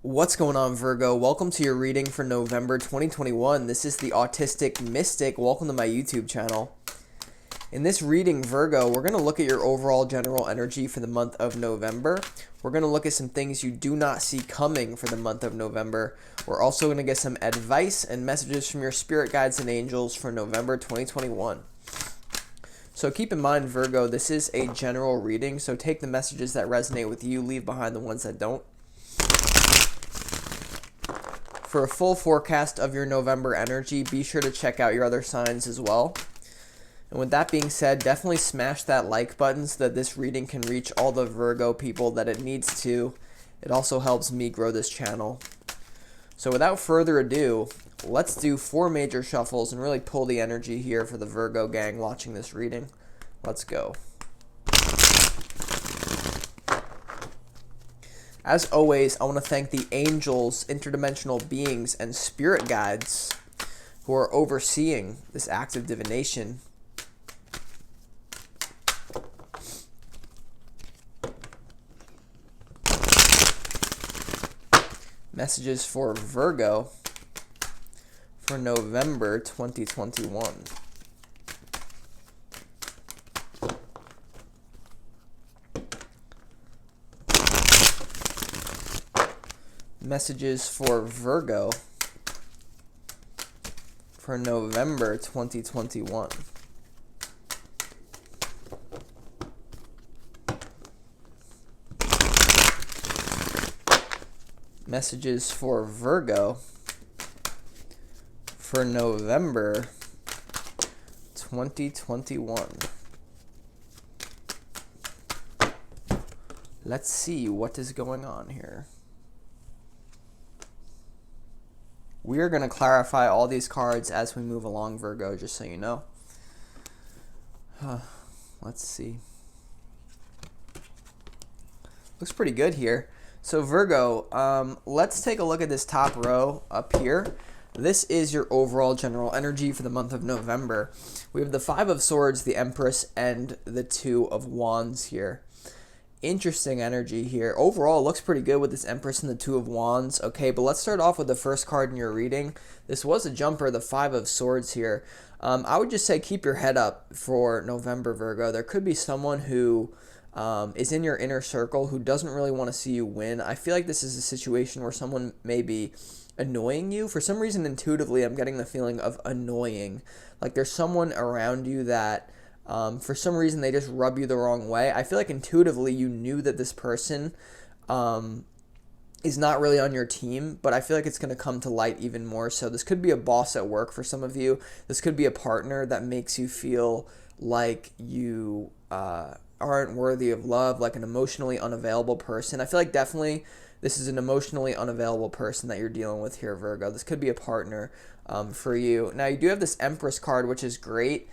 What's going on, Virgo? Welcome to your reading for November 2021. This is the Autistic Mystic. Welcome to my YouTube channel. In this reading, Virgo, we're going to look at your overall general energy for the month of November. We're going to look at some things you do not see coming for the month of November. We're also going to get some advice and messages from your spirit guides and angels for November 2021. So keep in mind, Virgo, this is a general reading, so take the messages that resonate with you, leave behind the ones that don't. For a full forecast of your November energy, be sure to check out your other signs as well. And with that being said, definitely smash that like button so that this reading can reach all the Virgo people that it needs to. It also helps me grow this channel. So without further ado, let's do 4 major shuffles and really pull the energy here for the Virgo gang watching this reading. Let's go. As always, I want to thank the angels, interdimensional beings, and spirit guides who are overseeing this act of divination. Messages for Virgo for November 2021. Messages for Virgo for November 2021. Messages for Virgo for November 2021. Let's see what is going on here. We are going to clarify all these cards as we move along, Virgo, just so you know. Let's see. Looks pretty good here. So Virgo, let's take a look at this top row up here. This is your overall general energy for the month of November. We have the 5 of Swords, the Empress, and the 2 of Wands here. Interesting energy here. Overall, it looks pretty good with this Empress and the 2 of Wands. Okay, but let's start off with the first card in your reading. This was a jumper, the 5 of Swords here. I would just say keep your head up for November, Virgo. There could be someone who is in your inner circle who doesn't really want to see you win. I feel like this is a situation where someone may be annoying you. For some reason, intuitively, I'm getting the feeling of annoying. Like there's someone around you that for some reason they just rub you the wrong way. I feel like intuitively you knew that this person is not really on your team, but I feel like it's going to come to light even more so. This could be a boss at work for some of you. This could be a partner that makes you feel like you aren't worthy of love, like an emotionally unavailable person. I feel like definitely this is an emotionally unavailable person that you're dealing with here, Virgo. This could be a partner for you. Now, you do have this Empress card, which is great.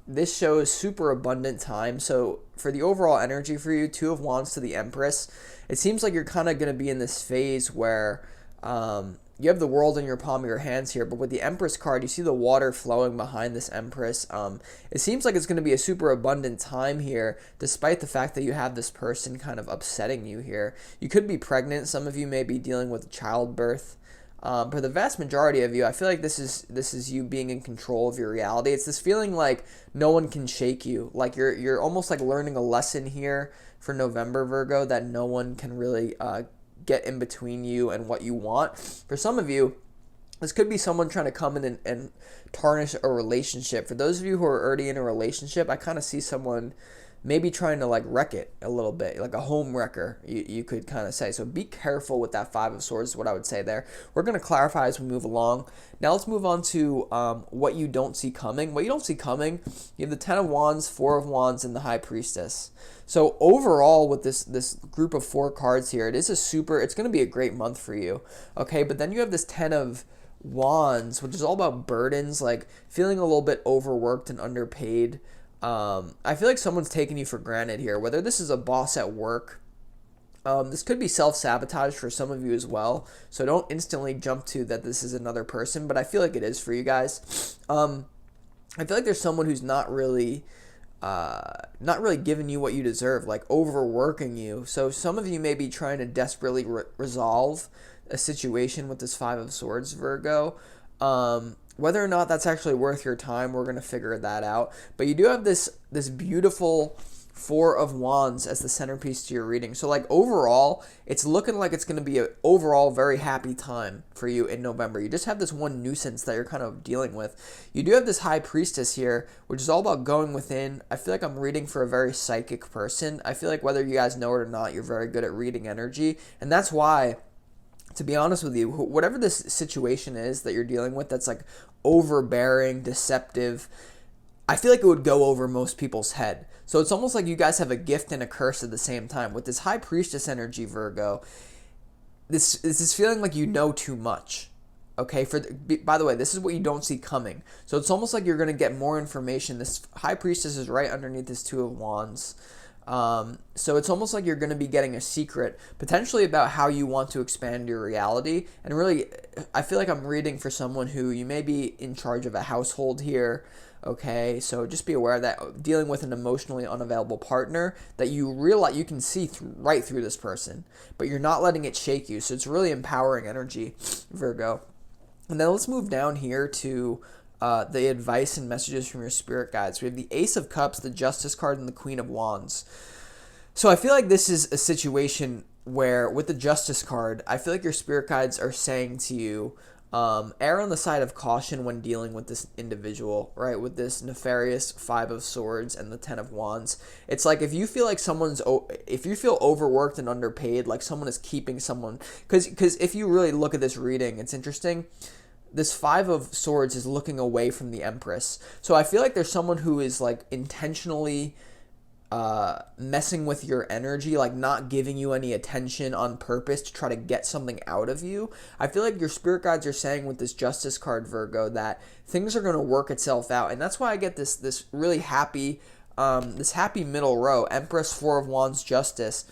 This shows super abundant time. So for the overall energy for you, 2 of Wands to the Empress, it seems like you're kind of going to be in this phase where you have the world in your palm of your hands here, but with the Empress card, you see the water flowing behind this Empress. It seems like it's going to be a super abundant time here, despite the fact that you have this person kind of upsetting you here. You could be pregnant. Some of you may be dealing with childbirth. For the vast majority of you, I feel like this is you being in control of your reality. It's this feeling like no one can shake you. Like you're almost like learning a lesson here for November, Virgo, that no one can really get in between you and what you want. For some of you, this could be someone trying to come in and tarnish a relationship. For those of you who are already in a relationship, I kind of see someone maybe trying to like wreck it a little bit, like a home wrecker, you could kind of say. So be careful with that 5 of Swords is what I would say there. We're going to clarify as we move along. Now let's move on to what you don't see coming. What you don't see coming, you have the 10 of Wands, 4 of Wands, and the High Priestess. So overall with this group of 4 cards here, it's going to be a great month for you. Okay, but then you have this 10 of Wands, which is all about burdens, like feeling a little bit overworked and underpaid. I feel like someone's taking you for granted here, whether this is a boss at work. This could be self-sabotage for some of you as well, so don't instantly jump to that this is another person, but I feel like it is for you guys. I feel like there's someone who's not really not really giving you what you deserve, like overworking you. So some of you may be trying to desperately resolve a situation with this Five of Swords, Virgo. Whether or not that's actually worth your time, we're going to figure that out. But you do have this beautiful Four of Wands as the centerpiece to your reading. So like overall, it's looking like it's going to be an overall very happy time for you in November. You just have this one nuisance that you're kind of dealing with. You do have this High Priestess here, which is all about going within. I feel like I'm reading for a very psychic person. I feel like whether you guys know it or not, you're very good at reading energy. And that's why, to be honest with you, whatever this situation is that you're dealing with that's like overbearing, deceptive, I feel like it would go over most people's head. So it's almost like you guys have a gift and a curse at the same time. With this High Priestess energy, Virgo, this is feeling like you know too much. Okay, by the way, this is what you don't see coming. So it's almost like you're going to get more information. This High Priestess is right underneath this Two of Wands. So it's almost like you're going to be getting a secret, potentially about how you want to expand your reality. And really, I feel like I'm reading for someone who you may be in charge of a household here. Okay, so just be aware that dealing with an emotionally unavailable partner, that you realize you can see right through this person, but you're not letting it shake you. So it's really empowering energy, Virgo. And then let's move down here to the advice and messages from your spirit guides. We have the Ace of Cups, the Justice card, and the Queen of Wands. So I feel like this is a situation where, with the Justice card, I feel like your spirit guides are saying to you, err on the side of caution when dealing with this individual, right? With this nefarious Five of Swords and the Ten of Wands. It's like if you feel like if you feel overworked and underpaid, like someone is keeping someone, because if you really look at this reading, it's interesting. This Five of Swords is looking away from the Empress. So I feel like there's someone who is like intentionally messing with your energy, like not giving you any attention on purpose to try to get something out of you. I feel like your spirit guides are saying with this Justice card, Virgo, that things are going to work itself out. And that's why I get this really happy, this happy middle row, Empress, Four of Wands, Justice.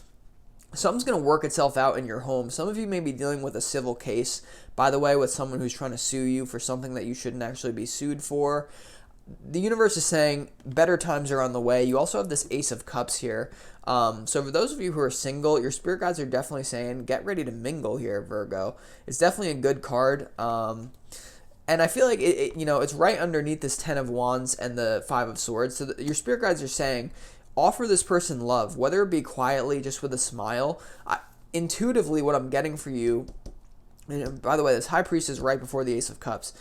Something's going to work itself out in your home. Some of you may be dealing with a civil case, by the way, with someone who's trying to sue you for something that you shouldn't actually be sued for. The universe is saying better times are on the way. You also have this Ace of Cups here. So for those of you who are single, your spirit guides are definitely saying get ready to mingle here, Virgo. It's definitely a good card. And I feel like it's right underneath this Ten of Wands and the Five of Swords. So your spirit guides are saying offer this person love, whether it be quietly, just with a smile. Intuitively, what I'm getting for you, and by the way, this High Priestess is right before the Ace of Cups.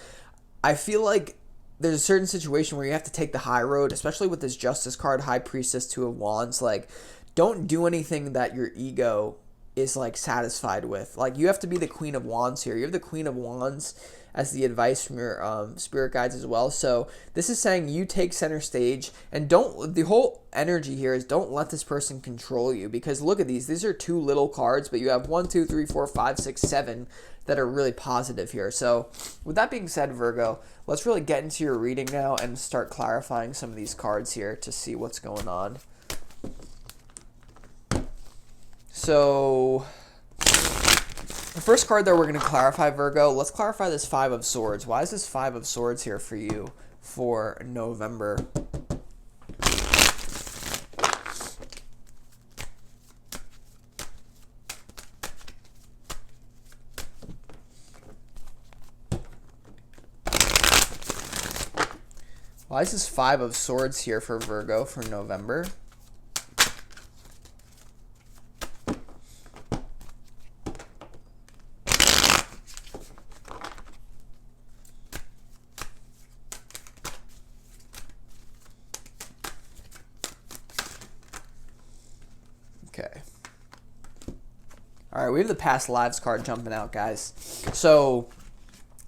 I feel like there's a certain situation where you have to take the high road, especially with this Justice card, High Priestess, Two of Wands. Like, don't do anything that your ego is like satisfied with. Like, you have to be the Queen of Wands here. You have the Queen of Wands as the advice from your spirit guides as well. So this is saying you take center stage, and the whole energy here is don't let this person control you, because look at these are two little cards, but you have 1, 2, 3, 4, 5, 6, 7 that are really positive here. So with that being said, Virgo, let's really get into your reading now and start clarifying some of these cards here to see what's going on. So the first card that we're going to clarify, Virgo, let's clarify this Five of Swords. Why is this Five of Swords here for you for November? Why is this Five of Swords here for Virgo for November? Okay. All right, we have the past lives card jumping out, guys. So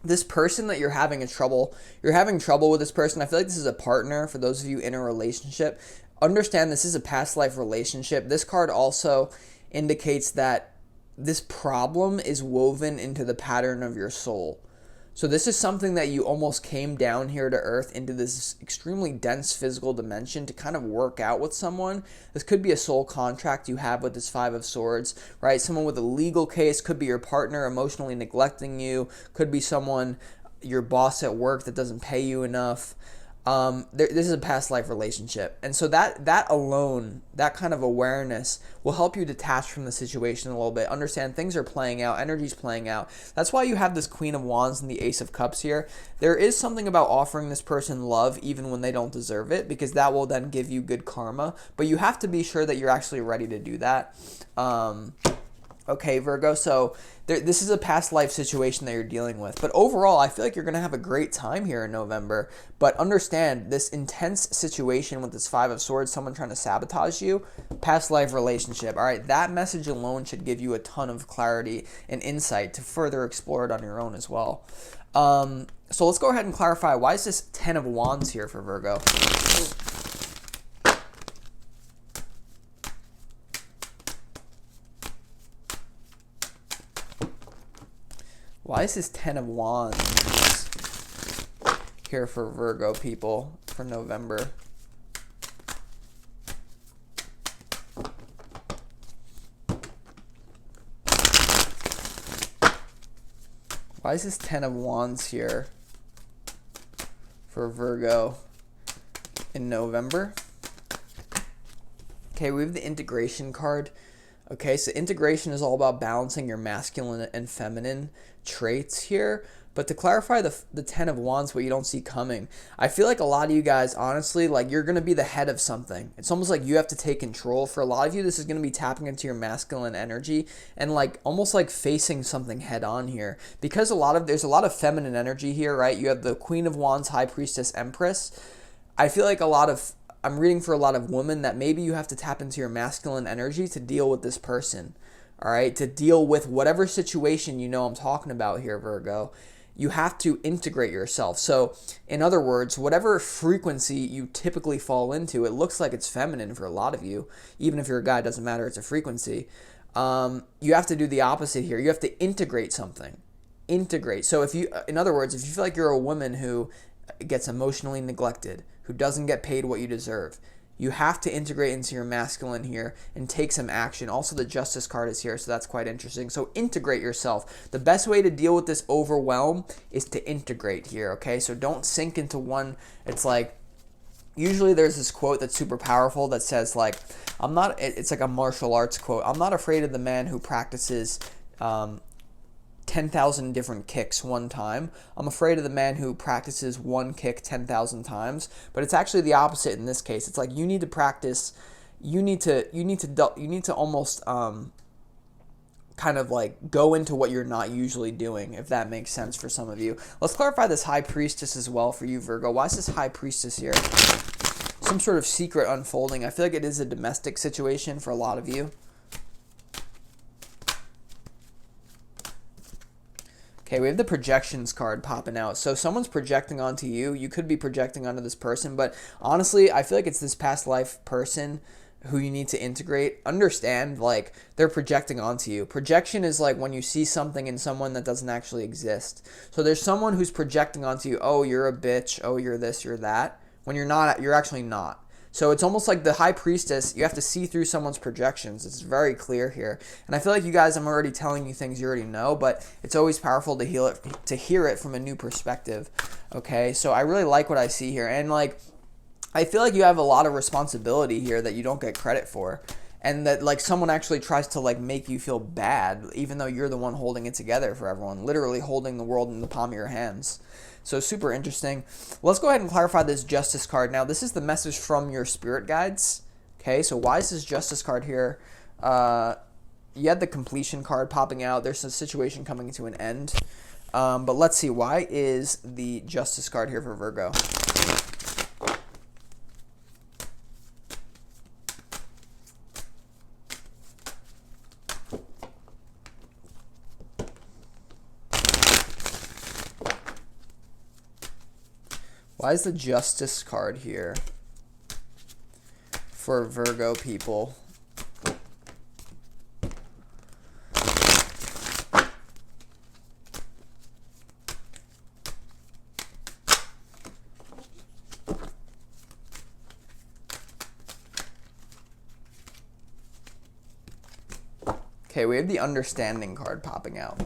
this person that you're having trouble with this person. I feel like this is a partner. For those of you in a relationship, understand this is a past life relationship. This card also indicates that this problem is woven into the pattern of your soul. So this is something that you almost came down here to earth into this extremely dense physical dimension to kind of work out with someone. This could be a soul contract you have with this Five of Swords, right? Someone with a legal case, could be your partner emotionally neglecting you, could be someone, your boss at work, that doesn't pay you enough. This is a past life relationship, and so that alone, that kind of awareness will help you detach from the situation a little bit, understand things are playing out, energy's playing out. That's why you have this Queen of Wands and the Ace of Cups here. There is something about offering this person love even when they don't deserve it, because that will then give you good karma, but you have to be sure that you're actually ready to do that. Okay, Virgo, so this is a past life situation that you're dealing with. But overall, I feel like you're going to have a great time here in November. But understand, this intense situation with this Five of Swords, someone trying to sabotage you, past life relationship. All right, that message alone should give you a ton of clarity and insight to further explore it on your own as well. So let's go ahead and clarify, why is this 10 of Wands here for Virgo? Why is this 10 of Wands here for Virgo people for November? Why is this 10 of Wands here for Virgo in November? Okay, we have the integration card. Okay, so integration is all about balancing your masculine and feminine traits here. But to clarify the 10 of Wands, what you don't see coming, I feel like a lot of you guys, honestly, like you're going to be the head of something. It's almost like you have to take control. For a lot of you, this is going to be tapping into your masculine energy and like almost like facing something head on here. Because there's a lot of feminine energy here, right? You have the Queen of Wands, High Priestess, Empress. I feel like I'm reading for a lot of women that maybe you have to tap into your masculine energy to deal with this person, all right? To deal with whatever situation you know I'm talking about here, Virgo. You have to integrate yourself. So, in other words, whatever frequency you typically fall into, it looks like it's feminine for a lot of you. Even if you're a guy, it doesn't matter, it's a frequency. You have to do the opposite here. You have to integrate something. Integrate. So, in other words, if you feel like you're a woman who gets emotionally neglected, who doesn't get paid what you deserve, you have to integrate into your masculine here and take some action. Also, the Justice card is here, so that's quite interesting. So integrate yourself. The best way to deal with this overwhelm is to integrate here, okay? So don't sink into one. It's like, usually there's this quote that's super powerful that says like, it's like a martial arts quote. I'm not afraid of the man who practices 10,000 different kicks one time. I'm afraid of the man who practices one kick 10,000 times. But it's actually the opposite in this case. It's like you need to practice. You need to almost kind of like go into what you're not usually doing, if that makes sense for some of you. Let's clarify this High Priestess as well for you, Virgo. Why is this High Priestess here? Some sort of secret unfolding. I feel like it is a domestic situation for a lot of you. Okay, we have the projections card popping out. So someone's projecting onto you. You could be projecting onto this person, but honestly, I feel like it's this past life person who you need to integrate. Understand, like, they're projecting onto you. Projection is like when you see something in someone that doesn't actually exist. So there's someone who's projecting onto you, oh, you're a bitch, oh, you're this, you're that, when you're not, you're actually not. So it's almost like the High Priestess, you have to see through someone's projections. It's very clear here. And I feel like you guys, I'm already telling you things you already know, but it's always powerful to hear it from a new perspective. Okay, so I really like what I see here. And like, I feel like you have a lot of responsibility here that you don't get credit for. And that like someone actually tries to like make you feel bad, even though you're the one holding it together for everyone, literally holding the world in the palm of your hands. So super interesting. Let's go ahead and clarify this Justice card. Now, this is the message from your spirit guides. Okay, so why is this Justice card here? You had the completion card popping out. There's a situation coming to an end. But let's see, why is the Justice card here for Virgo? Why is the Justice card here for Virgo people? Okay, we have the Understanding card popping out.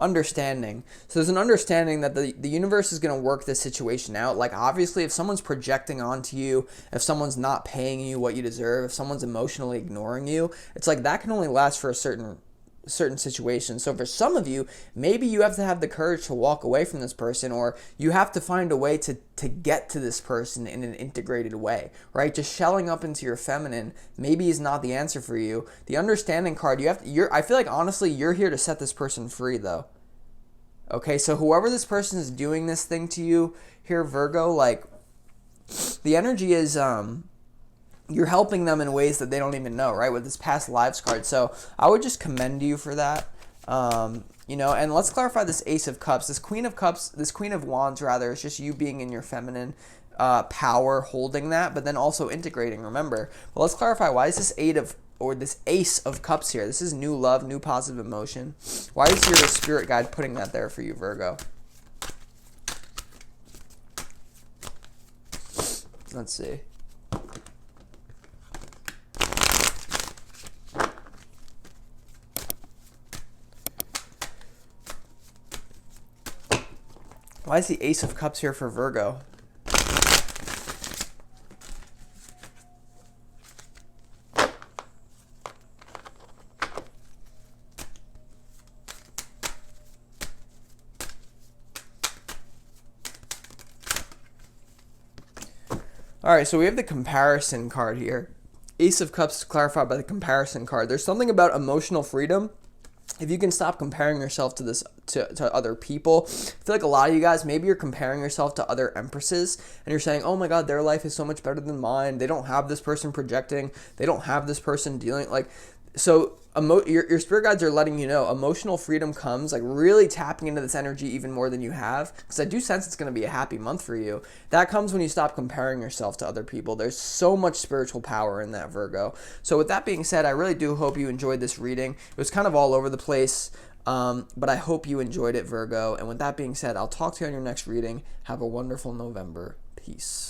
understanding. So there's an understanding that the universe is going to work this situation out. Like, obviously, if someone's projecting onto you, if someone's not paying you what you deserve, if someone's emotionally ignoring you, it's like that can only last for a certain situation. So for some of you, maybe you have to have the courage to walk away from this person, or you have to find a way to get to this person in an integrated way, right? Just shelling up into your feminine maybe is not the answer for you. The understanding card, I feel like honestly you're here to set this person free though. Okay, so whoever this person is doing this thing to you here, Virgo, like the energy is you're helping them in ways that they don't even know, right? With this past lives card. So I would just commend you for that. And let's clarify this Ace of Cups. This Queen of Wands, rather, is just you being in your feminine power, holding that, but then also integrating, remember. But let's clarify, why is this this Ace of Cups here? This is new love, new positive emotion. Why is your spirit guide putting that there for you, Virgo? Let's see. Why is the Ace of Cups here for Virgo? Alright, so we have the comparison card here. Ace of Cups clarified by the comparison card. There's something about emotional freedom. If you can stop comparing yourself to other people. I feel like a lot of you guys, maybe you're comparing yourself to other empresses and you're saying, oh my god, their life is so much better than mine. They don't have this person projecting. They don't have this person dealing. So your spirit guides are letting you know emotional freedom comes, like really tapping into this energy even more than you have, because I do sense it's going to be a happy month for you. That comes when you stop comparing yourself to other people. There's so much spiritual power in that, Virgo. So with that being said, I really do hope you enjoyed this reading. It was kind of all over the place, but I hope you enjoyed it, Virgo. And with that being said, I'll talk to you on your next reading. Have a wonderful November. Peace.